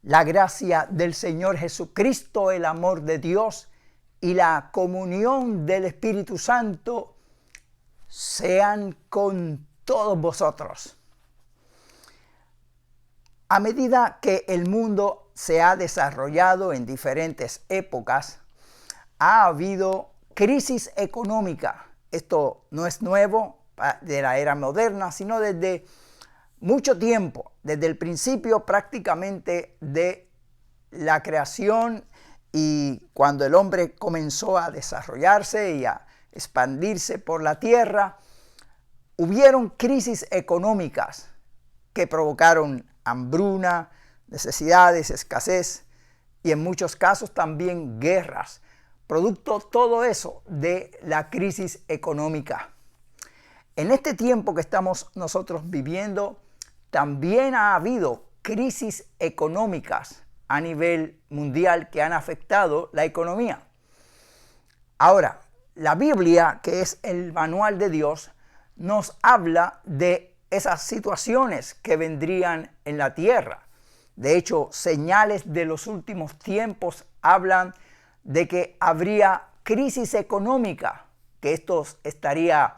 La gracia del Señor Jesucristo, el amor de Dios y la comunión del Espíritu Santo sean con todos vosotros. A medida que el mundo se ha desarrollado en diferentes épocas, ha habido crisis económica. Esto no es nuevo de la era moderna, sino desde mucho tiempo, desde el principio prácticamente de la creación y cuando el hombre comenzó a desarrollarse y a expandirse por la tierra, hubieron crisis económicas que provocaron hambruna, necesidades, escasez y en muchos casos también guerras, producto todo eso de la crisis económica. En este tiempo que estamos nosotros viviendo, también ha habido crisis económicas a nivel mundial que han afectado la economía. Ahora, la Biblia, que es el manual de Dios, nos habla de esas situaciones que vendrían en la tierra. De hecho, señales de los últimos tiempos hablan de que habría crisis económica, que esto estaría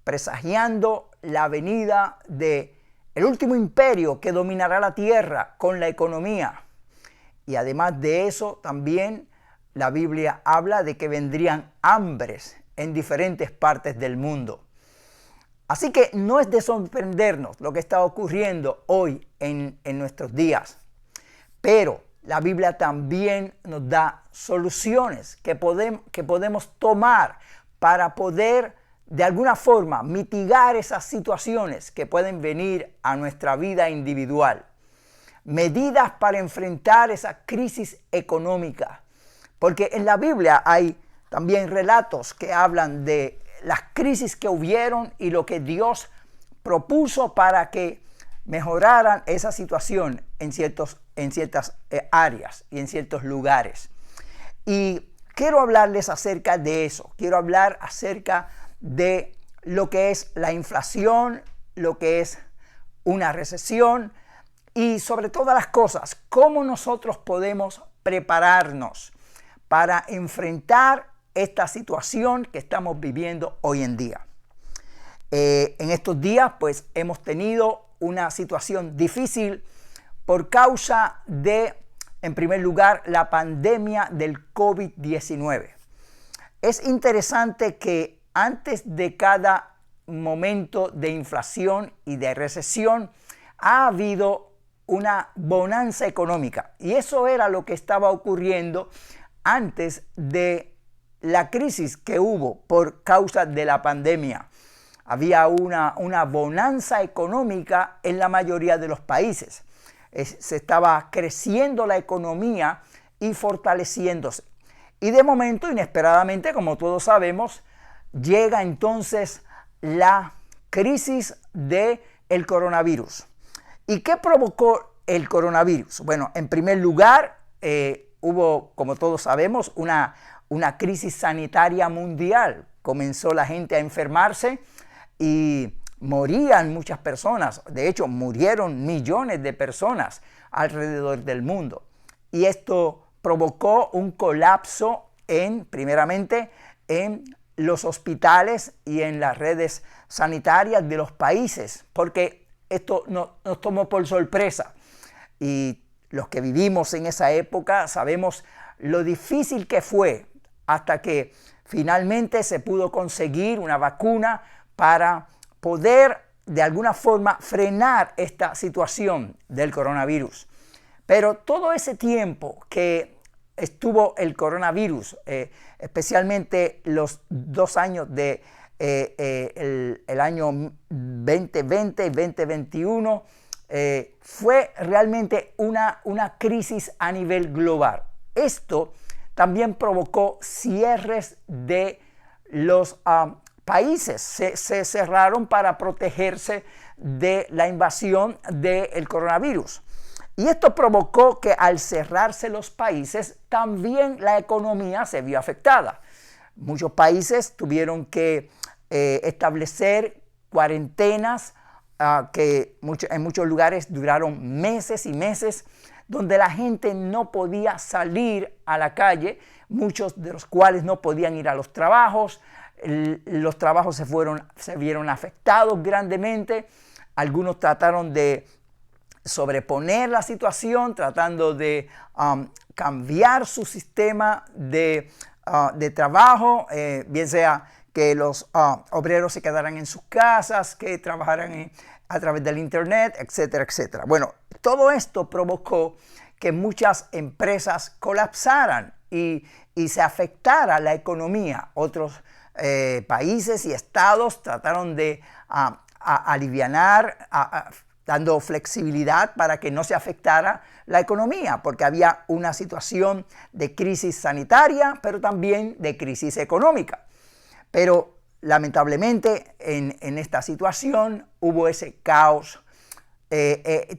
presagiando la venida de el último imperio que dominará la tierra con la economía. Y además de eso, también la Biblia habla de que vendrían hambres en diferentes partes del mundo. Así que no es de sorprendernos lo que está ocurriendo hoy en nuestros días. Pero la Biblia también nos da soluciones que podemos tomar para poder de alguna forma mitigar esas situaciones que pueden venir a nuestra vida individual. Medidas para enfrentar esa crisis económica. Porque en la Biblia hay también relatos que hablan de las crisis que hubieron y lo que Dios propuso para que mejoraran esa situación en ciertas áreas y en ciertos lugares. Y quiero hablarles acerca de eso. Quiero hablar acerca de lo que es la inflación, lo que es una recesión y sobre todas las cosas, cómo nosotros podemos prepararnos para enfrentar esta situación que estamos viviendo hoy en día. En estos días, pues, hemos tenido una situación difícil por causa de, en primer lugar, la pandemia del COVID-19. Es interesante que antes de cada momento de inflación y de recesión ha habido una bonanza económica. Y eso era lo que estaba ocurriendo antes de la crisis que hubo por causa de la pandemia. Había una bonanza económica en la mayoría de los países. Se estaba creciendo la economía y fortaleciéndose. Y de momento, inesperadamente, como todos sabemos, llega entonces la crisis del coronavirus. ¿Y qué provocó el coronavirus? Bueno, en primer lugar, hubo, como todos sabemos, una crisis sanitaria mundial. Comenzó la gente a enfermarse y morían muchas personas. De hecho, murieron millones de personas alrededor del mundo. Y esto provocó un colapso primeramente en los hospitales y en las redes sanitarias de los países, porque esto nos tomó por sorpresa. Y los que vivimos en esa época sabemos lo difícil que fue hasta que finalmente se pudo conseguir una vacuna para poder de alguna forma frenar esta situación del coronavirus. Pero todo ese tiempo que estuvo el coronavirus, especialmente los 2 años de el año 2020 y 2021, fue realmente una crisis a nivel global. Esto también provocó cierres de los países. Se cerraron para protegerse de la invasión del coronavirus. Y esto provocó que al cerrarse los países, también la economía se vio afectada. Muchos países tuvieron que establecer cuarentenas que en muchos lugares duraron meses y meses, donde la gente no podía salir a la calle, muchos de los cuales no podían ir a los trabajos. Los trabajos se vieron afectados grandemente. Algunos trataron de sobreponer la situación, tratando de cambiar su sistema de trabajo, bien sea que los obreros se quedaran en sus casas, que trabajaran a través del internet, etcétera, etcétera. Bueno, todo esto provocó que muchas empresas colapsaran y se afectara la economía. Otros países y estados trataron de alivianar, dando flexibilidad para que no se afectara la economía, porque había una situación de crisis sanitaria, pero también de crisis económica. Pero lamentablemente en esta situación hubo ese caos,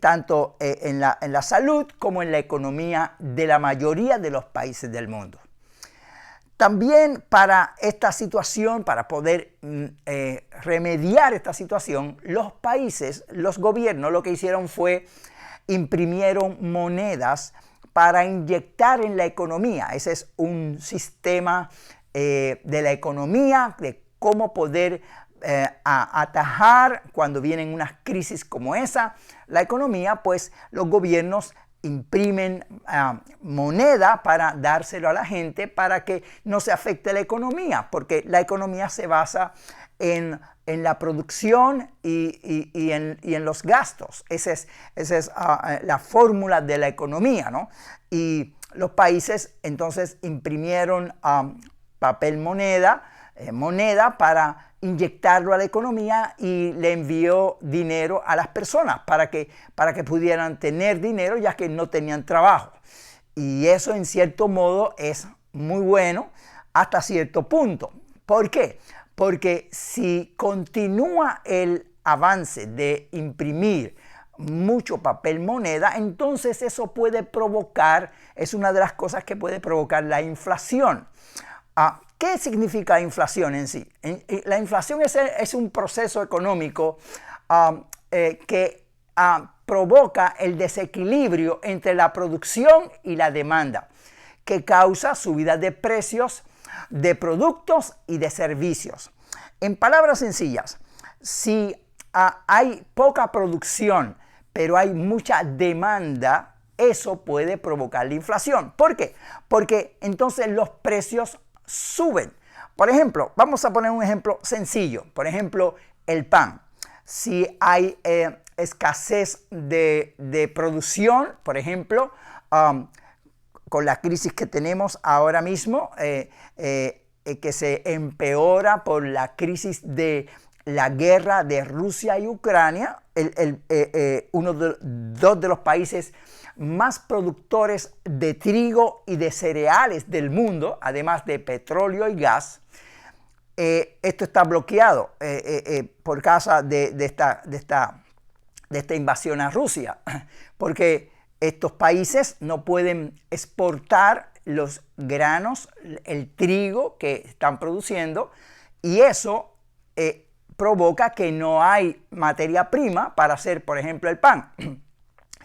tanto en la salud como en la economía de la mayoría de los países del mundo. También para esta situación, para poder remediar esta situación, los países, los gobiernos lo que hicieron fue imprimieron monedas para inyectar en la economía. Ese es un sistema de la economía, de cómo poder atajar cuando vienen unas crisis como esa, la economía. Pues los gobiernos imprimen moneda para dárselo a la gente para que no se afecte la economía, porque la economía se basa en la producción y en los gastos. Esa es la fórmula de la economía, ¿no? Y los países entonces imprimieron papel moneda para inyectarlo a la economía y le envió dinero a las personas para que pudieran tener dinero, ya que no tenían trabajo. Y eso en cierto modo es muy bueno hasta cierto punto. ¿Por qué? Porque si continúa el avance de imprimir mucho papel moneda, entonces eso puede provocar, es una de las cosas que puede provocar la inflación. ¿Qué significa inflación en sí? La inflación es un proceso económico que provoca el desequilibrio entre la producción y la demanda, que causa subida de precios de productos y de servicios. En palabras sencillas, si hay poca producción, pero hay mucha demanda, eso puede provocar la inflación. ¿Por qué? Porque entonces los precios suben. Por ejemplo, vamos a poner un ejemplo sencillo. Por ejemplo, el pan. Si hay escasez de producción, por ejemplo, con la crisis que tenemos ahora mismo, que se empeora por la crisis de la guerra de Rusia y Ucrania, dos de los países más productores de trigo y de cereales del mundo, además de petróleo y gas. Esto está bloqueado por causa de esta invasión a Rusia, porque estos países no pueden exportar los granos, el trigo que están produciendo, y eso provoca que no hay materia prima para hacer, por ejemplo, el pan.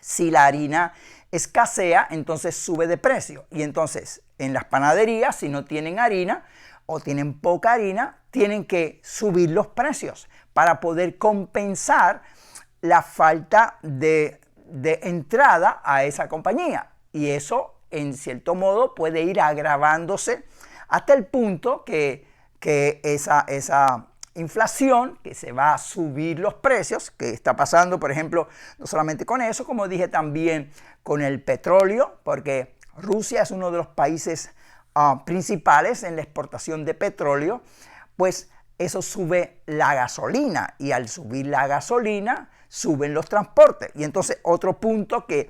Si la harina escasea, entonces sube de precio. Y entonces en las panaderías, si no tienen harina o tienen poca harina, tienen que subir los precios para poder compensar la falta de entrada a esa compañía. Y eso, en cierto modo, puede ir agravándose hasta el punto que esa inflación, que se va a subir los precios, que está pasando, por ejemplo, no solamente con eso, como dije, también con el petróleo, porque Rusia es uno de los países principales en la exportación de petróleo. Pues eso sube la gasolina, y al subir la gasolina suben los transportes. Y entonces otro punto que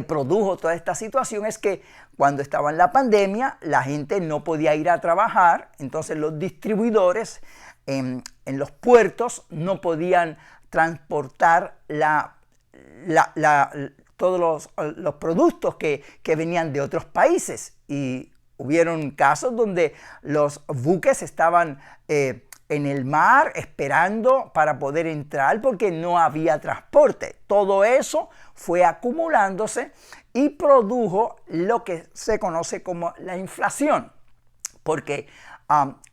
produjo toda esta situación es que cuando estaba en la pandemia la gente no podía ir a trabajar, entonces los distribuidores en los puertos no podían transportar todos los productos que venían de otros países, y hubieron casos donde los buques estaban en el mar esperando para poder entrar porque no había transporte. Todo eso fue acumulándose y produjo lo que se conoce como la inflación, porque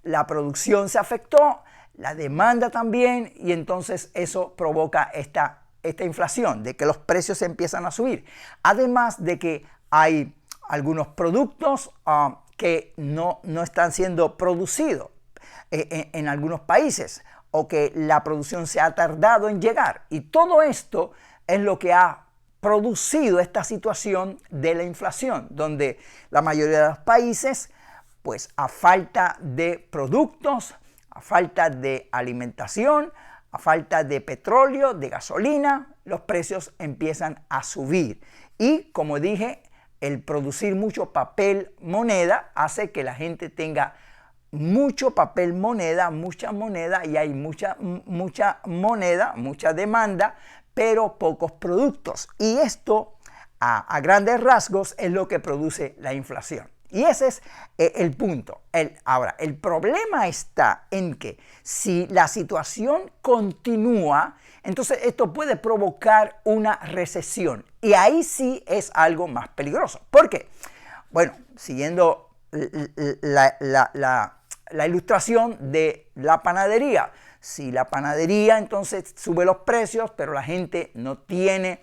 la producción se afectó, la demanda también, y entonces eso provoca esta inflación, de que los precios empiezan a subir. Además de que hay algunos productos que no están siendo producidos en algunos países, o que la producción se ha tardado en llegar. Y todo esto es lo que ha producido esta situación de la inflación, donde la mayoría de los países, pues a falta de productos, a falta de alimentación, a falta de petróleo, de gasolina, los precios empiezan a subir. Y como dije, el producir mucho papel moneda hace que la gente tenga mucho papel moneda, mucha moneda, y hay mucha moneda, mucha demanda, pero pocos productos. Y esto, a grandes rasgos, es lo que produce la inflación. Y ese es el punto. Ahora, el problema está en que si la situación continúa, entonces esto puede provocar una recesión. Y ahí sí es algo más peligroso. ¿Por qué? Bueno, siguiendo la ilustración de la panadería. Si la panadería entonces sube los precios, pero la gente no tiene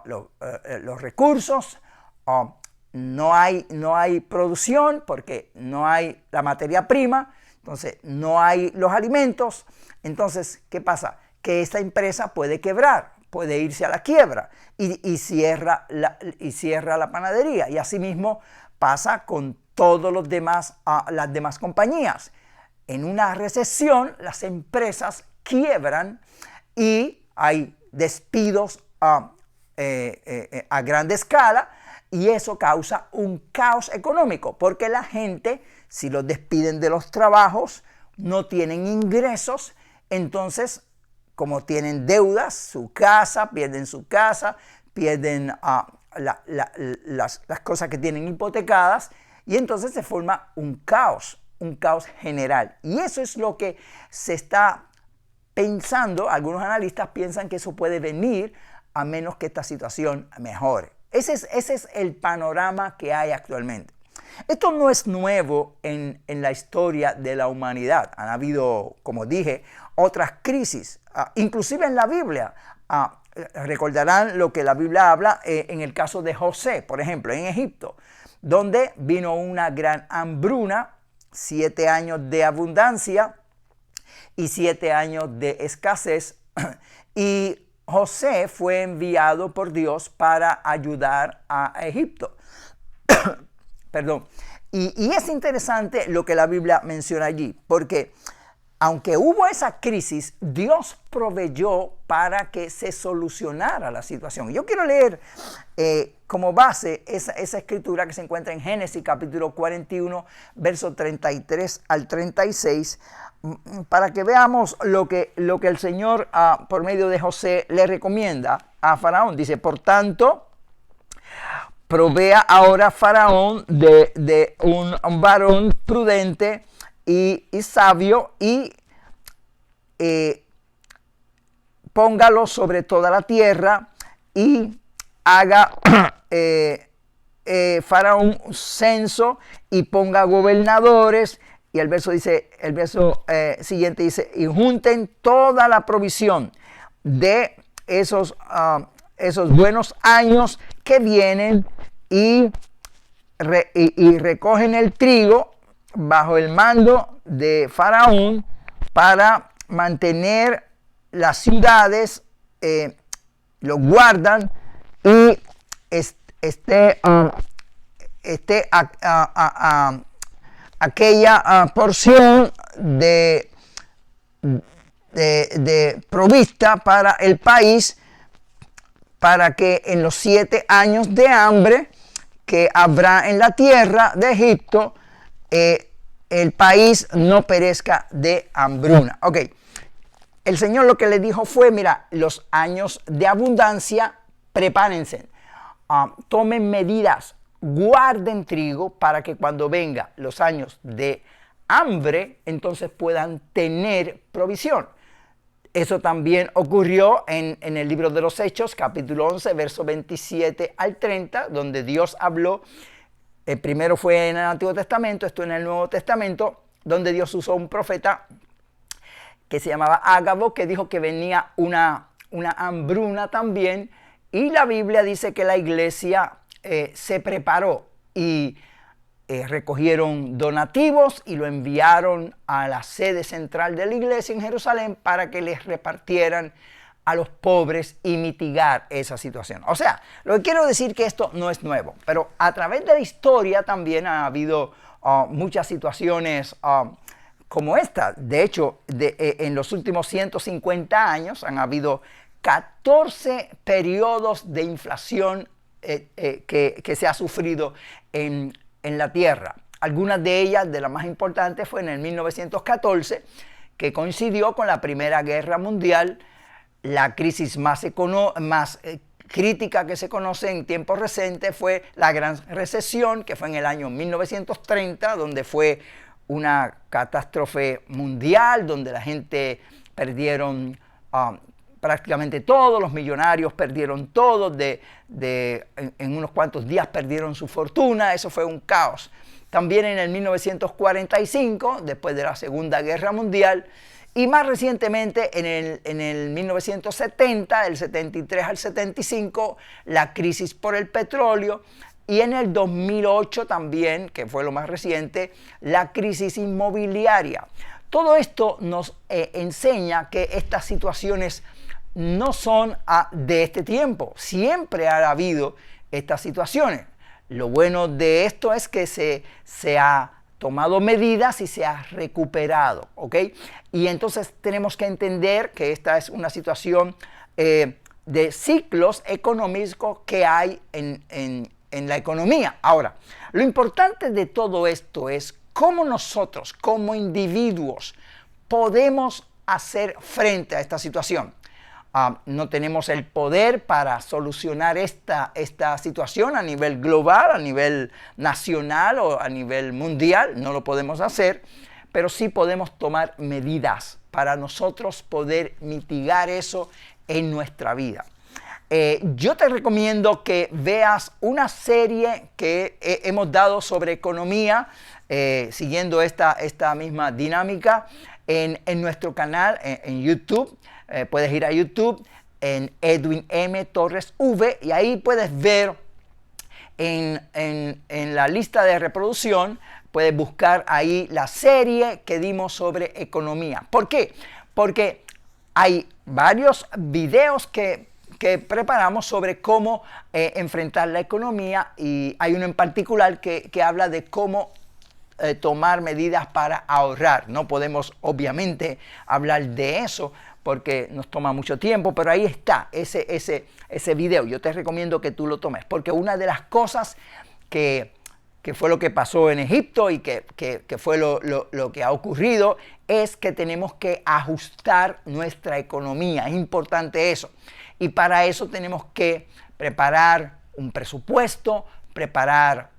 los recursos, no hay producción porque no hay la materia prima, entonces no hay los alimentos. Entonces, ¿qué pasa? Que esta empresa puede quebrar, puede irse a la quiebra y cierra la panadería. Y asimismo pasa con todos los demás, las demás compañías. En una recesión, las empresas quiebran y hay despidos a gran escala, y eso causa un caos económico, porque la gente, si los despiden de los trabajos, no tienen ingresos. Entonces, como tienen deudas, pierden su casa, pierden las cosas que tienen hipotecadas, y entonces se forma un caos general. Y eso es lo que se está pensando. Algunos analistas piensan que eso puede venir a menos que esta situación mejore. Ese es el panorama que hay actualmente. Esto no es nuevo en la historia de la humanidad. Han habido, como dije, otras crisis, inclusive en la Biblia. Recordarán lo que la Biblia habla en el caso de José, por ejemplo, en Egipto, donde vino una gran hambruna, 7 años de abundancia y 7 años de escasez, y José fue enviado por Dios para ayudar a Egipto. Perdón. Y es interesante lo que la Biblia menciona allí, porque aunque hubo esa crisis, Dios proveyó para que se solucionara la situación. Yo quiero leer como base esa escritura que se encuentra en Génesis capítulo 41, versos 33 al 36, para que veamos lo que el Señor por medio de José le recomienda a Faraón. Dice: por tanto, provea ahora Faraón de un varón prudente y sabio, y póngalo sobre toda la tierra, y haga Faraón un censo y ponga gobernadores. Y el verso siguiente dice: y junten toda la provisión de esos buenos años que vienen, y recogen el trigo bajo el mando de Faraón para mantener las ciudades, lo guardan, y aquella porción de provista para el país, para que en los 7 años de hambre que habrá en la tierra de Egipto, el país no perezca de hambruna. Ok, el Señor lo que le dijo fue: mira, los años de abundancia, prepárense, tomen medidas, guarden trigo para que cuando venga los años de hambre, entonces puedan tener provisión. Eso también ocurrió en el libro de los Hechos, capítulo 11, versos 27 al 30, donde Dios habló. Primero fue en el Antiguo Testamento, esto en el Nuevo Testamento, donde Dios usó un profeta que se llamaba Ágabo, que dijo que venía una hambruna también, y la Biblia dice que la iglesia se preparó y recogieron donativos y lo enviaron a la sede central de la iglesia en Jerusalén para que les repartieran a los pobres y mitigar esa situación. O sea, lo que quiero decir que esto no es nuevo, pero a través de la historia también ha habido muchas situaciones como esta. De hecho, en los últimos 150 años han habido 14 periodos de inflación que se ha sufrido en la tierra. Algunas de ellas, de las más importantes, fue en el 1914, que coincidió con la Primera Guerra Mundial. La crisis más crítica que se conoce en tiempos recientes fue la Gran Recesión, que fue en el año 1930, donde fue una catástrofe mundial, donde la gente perdieron prácticamente todos, los millonarios perdieron todo, en unos cuantos días perdieron su fortuna. Eso fue un caos. También en el 1945, después de la Segunda Guerra Mundial, y más recientemente en el 1970, del 73 al 75, la crisis por el petróleo, y en el 2008 también, que fue lo más reciente, la crisis inmobiliaria. Todo esto nos enseña que estas situaciones no son de este tiempo. Siempre ha habido estas situaciones. Lo bueno de esto es que se ha tomado medidas y se ha recuperado, ¿ok? Y entonces tenemos que entender que esta es una situación de ciclos económicos que hay en la economía. Ahora, lo importante de todo esto es cómo nosotros, como individuos, podemos hacer frente a esta situación. No tenemos el poder para solucionar esta situación a nivel global, a nivel nacional o a nivel mundial. No lo podemos hacer, pero sí podemos tomar medidas para nosotros poder mitigar eso en nuestra vida. Yo te recomiendo que veas una serie que hemos dado sobre economía, siguiendo esta misma dinámica en nuestro canal en YouTube. Puedes ir a YouTube en Edwin M. Torres V y ahí puedes ver en la lista de reproducción, puedes buscar ahí la serie que dimos sobre economía. ¿Por qué? Porque hay varios videos que preparamos sobre cómo enfrentar la economía, y hay uno en particular que habla de cómo tomar medidas para ahorrar. No podemos obviamente hablar de eso porque nos toma mucho tiempo, pero ahí está ese video. Yo te recomiendo que tú lo tomes, porque una de las cosas que fue lo que pasó en Egipto y que fue lo que ha ocurrido es que tenemos que ajustar nuestra economía. Es importante eso. Y para eso tenemos que preparar un presupuesto, preparar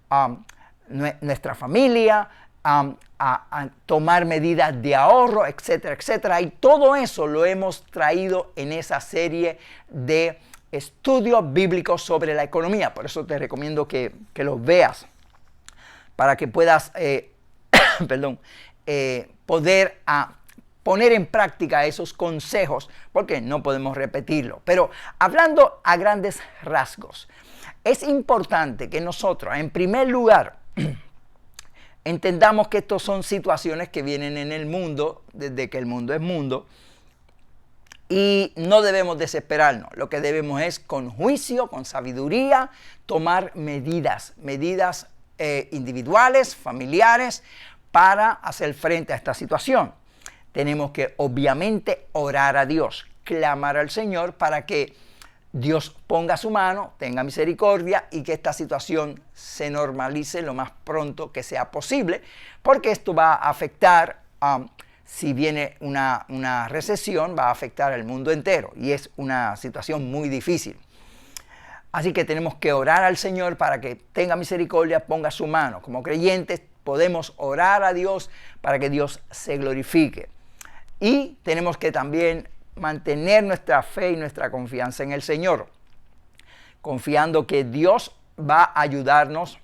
nuestra familia, a tomar medidas de ahorro, etcétera, etcétera. Y todo eso lo hemos traído en esa serie de estudios bíblicos sobre la economía. Por eso te recomiendo que los veas, para que puedas poder poner en práctica esos consejos, porque no podemos repetirlo. Pero hablando a grandes rasgos, es importante que nosotros, en primer lugar, entendamos que estas son situaciones que vienen en el mundo, desde que el mundo es mundo, y no debemos desesperarnos. Lo que debemos es, con juicio, con sabiduría, tomar medidas individuales, familiares, para hacer frente a esta situación. Tenemos que obviamente orar a Dios, clamar al Señor para que Dios ponga su mano, tenga misericordia y que esta situación se normalice lo más pronto que sea posible, porque esto va a afectar, si viene una recesión, va a afectar al mundo entero y es una situación muy difícil. Así que tenemos que orar al Señor para que tenga misericordia, ponga su mano. Como creyentes podemos orar a Dios para que Dios se glorifique. Y tenemos que también mantener nuestra fe y nuestra confianza en el Señor, confiando que Dios va a ayudarnos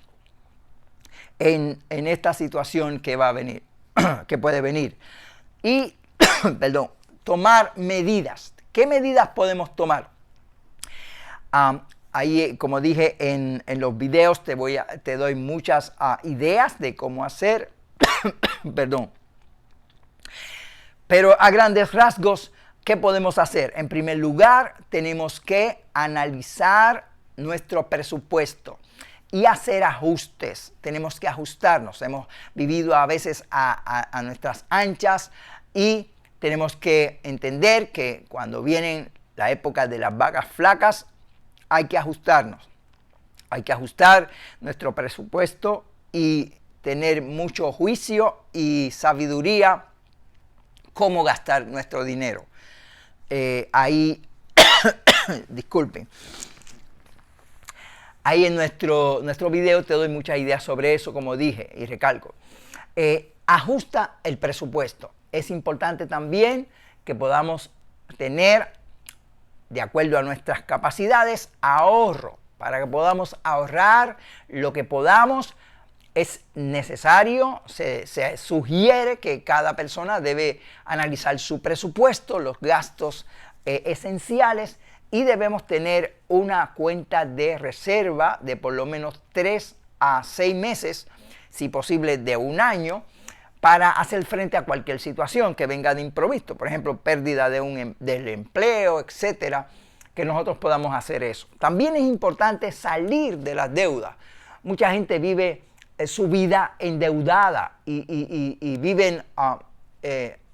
en esta situación que va a venir, que puede venir. Y, perdón, tomar medidas. ¿Qué medidas podemos tomar? Ahí, como dije en los videos, te doy muchas ideas de cómo hacer. Perdón. Pero a grandes rasgos, ¿qué podemos hacer? En primer lugar, tenemos que analizar nuestro presupuesto y hacer ajustes. Tenemos que ajustarnos. Hemos vivido a veces a nuestras anchas y tenemos que entender que cuando viene la época de las vacas flacas, hay que ajustarnos. Hay que ajustar nuestro presupuesto y tener mucho juicio y sabiduría cómo gastar nuestro dinero. Ahí, disculpen. Ahí en nuestro video te doy muchas ideas sobre eso, como dije y recalco. Ajusta el presupuesto. Es importante también que podamos tener, de acuerdo a nuestras capacidades, ahorro, para que podamos ahorrar lo que podamos. Es necesario, se sugiere que cada persona debe analizar su presupuesto, los gastos esenciales, y debemos tener una cuenta de reserva de por lo menos 3 a 6 meses, si posible de un año, para hacer frente a cualquier situación que venga de improviso, por ejemplo, pérdida del empleo, etcétera, que nosotros podamos hacer eso. También es importante salir de las deudas. Mucha gente vive su vida endeudada y viven,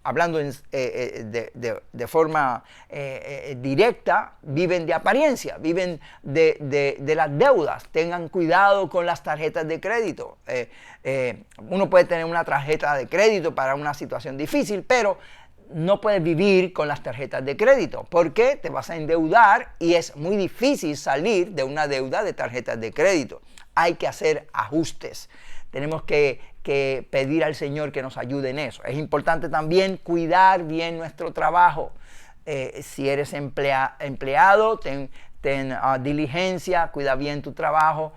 hablando de forma directa, viven de apariencia, viven de las deudas. Tengan cuidado con las tarjetas de crédito. Uno puede tener una tarjeta de crédito para una situación difícil, pero no puedes vivir con las tarjetas de crédito porque te vas a endeudar y es muy difícil salir de una deuda de tarjetas de crédito. Hay que hacer ajustes. Tenemos que pedir al Señor que nos ayude en eso. Es importante también cuidar bien nuestro trabajo. Si eres empleado, ten diligencia, cuida bien tu trabajo,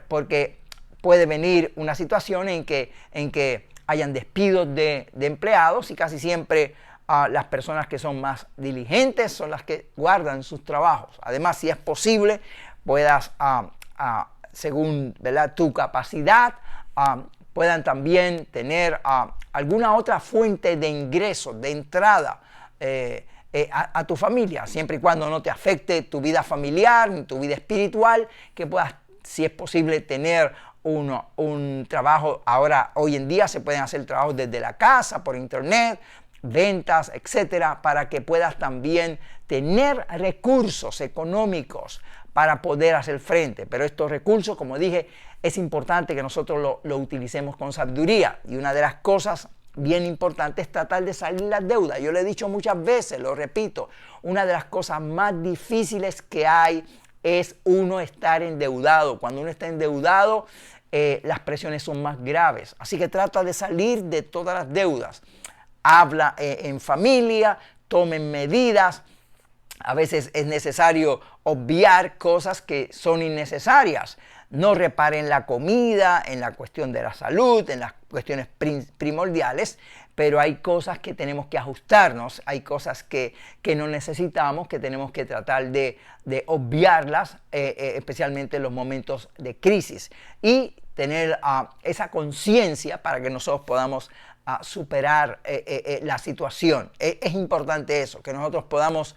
porque puede venir una situación en que hayan despidos de empleados y casi siempre las personas que son más diligentes son las que guardan sus trabajos. Además, si es posible, puedas según, ¿verdad?, tu capacidad, puedan también tener alguna otra fuente de ingresos, de entrada a tu familia, siempre y cuando no te afecte tu vida familiar ni tu vida espiritual, que puedas, si es posible, tener un trabajo. Hoy en día se pueden hacer trabajos desde la casa, por internet, ventas, etcétera, para que puedas también tener recursos económicos para poder hacer frente. Pero estos recursos, como dije, es importante que nosotros lo utilicemos con sabiduría. Y una de las cosas bien importantes es tratar de salir de las deudas. Yo lo he dicho muchas veces, lo repito, una de las cosas más difíciles que hay es uno estar endeudado. Cuando uno está endeudado, las presiones son más graves. Así que trata de salir de todas las deudas. Habla en familia, tomen medidas. A veces es necesario obviar cosas que son innecesarias. No reparen la comida, en la cuestión de la salud, en las cuestiones primordiales, pero hay cosas que tenemos que ajustarnos, hay cosas que no necesitamos, que tenemos que tratar de obviarlas, especialmente en los momentos de crisis, y tener esa conciencia para que nosotros podamos superar la situación. Es importante eso, que nosotros podamos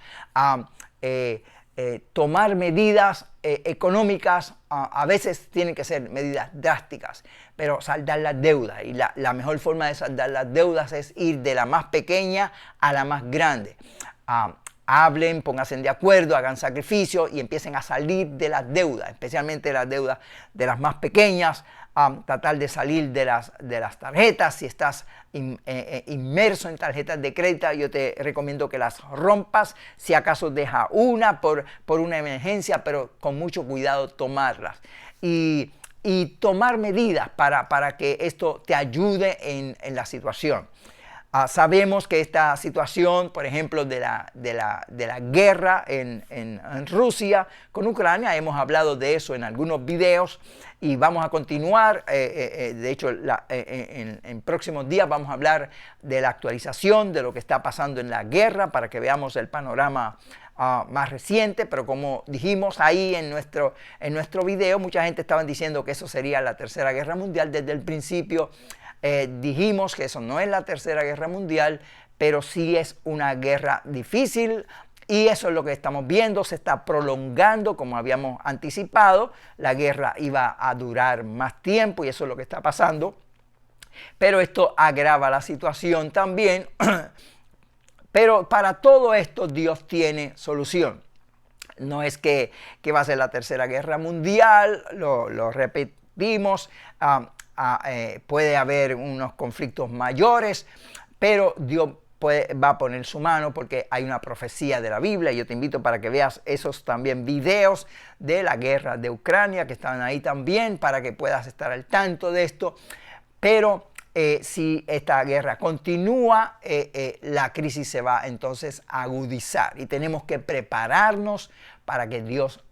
tomar medidas económicas. A veces tienen que ser medidas drásticas, pero saldar las deudas, y la mejor forma de saldar las deudas es ir de la más pequeña a la más grande. Hablen, pónganse de acuerdo, hagan sacrificio y empiecen a salir de las deudas, especialmente las deudas de las más pequeñas. Tratar de salir de las tarjetas. Si estás inmerso en tarjetas de crédito, yo te recomiendo que las rompas. Si acaso deja una por una emergencia, pero con mucho cuidado tomarlas. Y y tomar medidas para que esto te ayude en la situación. Sabemos que esta situación, por ejemplo, de la guerra en Rusia con Ucrania, hemos hablado de eso en algunos videos y vamos a continuar. De hecho, en próximos días vamos a hablar de la actualización de lo que está pasando en la guerra para que veamos el panorama más reciente, pero como dijimos ahí en nuestro video, mucha gente estaba diciendo que eso sería la Tercera Guerra Mundial. Desde el principio dijimos que eso no es la Tercera Guerra Mundial, pero sí es una guerra difícil y eso es lo que estamos viendo, se está prolongando como habíamos anticipado, la guerra iba a durar más tiempo y eso es lo que está pasando, pero esto agrava la situación también. Pero para todo esto Dios tiene solución. No es que va a ser la Tercera Guerra Mundial, lo repetimos, puede haber unos conflictos mayores, pero Dios va a poner su mano porque hay una profecía de la Biblia. Yo te invito para que veas esos también videos de la guerra de Ucrania que están ahí también para que puedas estar al tanto de esto. Pero si esta guerra continúa, la crisis se va entonces a agudizar y tenemos que prepararnos para que Dios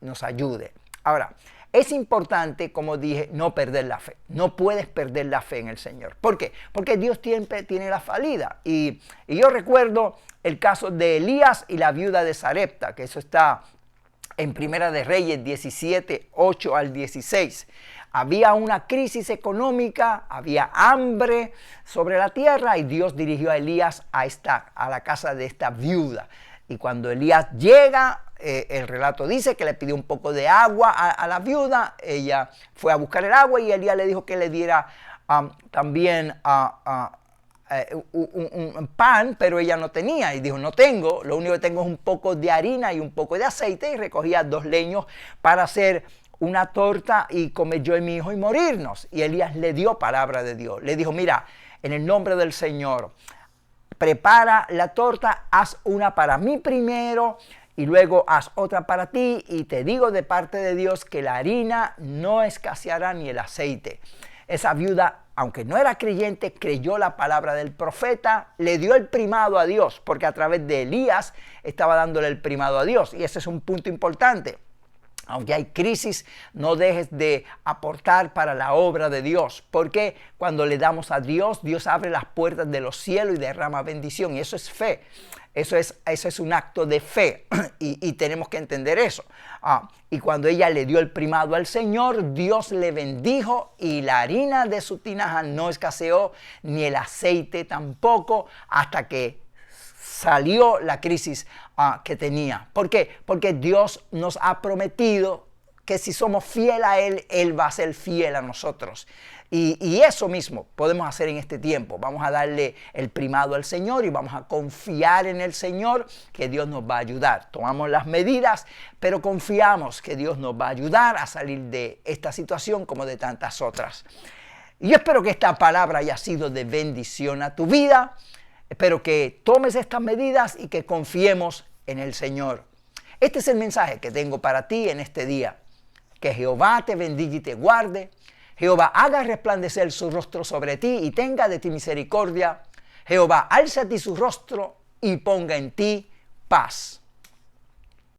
nos ayude. Ahora, es importante, como dije, no perder la fe. No puedes perder la fe en el Señor. ¿Por qué? Porque Dios siempre tiene la salida. Y yo recuerdo el caso de Elías y la viuda de Sarepta, que eso está en Primera de Reyes 17, 8 al 16. Había una crisis económica, había hambre sobre la tierra y Dios dirigió a Elías a la casa de esta viuda. Y cuando Elías llega, el relato dice que le pidió un poco de agua a la viuda. Ella fue a buscar el agua y Elías le dijo que le diera también un pan, pero ella no tenía. Y dijo, no tengo, lo único que tengo es un poco de harina y un poco de aceite. Y recogía 2 leños para hacer una torta y comer yo y mi hijo y morirnos. Y Elías le dio palabra de Dios. Le dijo, mira, en el nombre del Señor, prepara la torta, haz una para mí primero y luego haz otra para ti. Y te digo de parte de Dios que la harina no escaseará ni el aceite. Esa viuda, aunque no era creyente, creyó la palabra del profeta, le dio el primado a Dios, porque a través de Elías estaba dándole el primado a Dios. Y ese es un punto importante. Aunque hay crisis, no dejes de aportar para la obra de Dios, porque cuando le damos a Dios, Dios abre las puertas de los cielos y derrama bendición, y eso es fe. Eso es un acto de fe y tenemos que entender eso. Y cuando ella le dio el primado al Señor, Dios le bendijo y la harina de su tinaja no escaseó, ni el aceite tampoco, hasta que salió la crisis que tenía. ¿Por qué? Porque Dios nos ha prometido que si somos fieles a Él, Él va a ser fiel a nosotros. Y eso mismo podemos hacer en este tiempo. Vamos a darle el primado al Señor y vamos a confiar en el Señor que Dios nos va a ayudar. Tomamos las medidas, pero confiamos que Dios nos va a ayudar a salir de esta situación como de tantas otras. Y yo espero que esta palabra haya sido de bendición a tu vida. Espero que tomes estas medidas y que confiemos en el Señor. Este es el mensaje que tengo para ti en este día. Que Jehová te bendiga y te guarde. Jehová haga resplandecer su rostro sobre ti y tenga de ti misericordia. Jehová alza a ti su rostro y ponga en ti paz.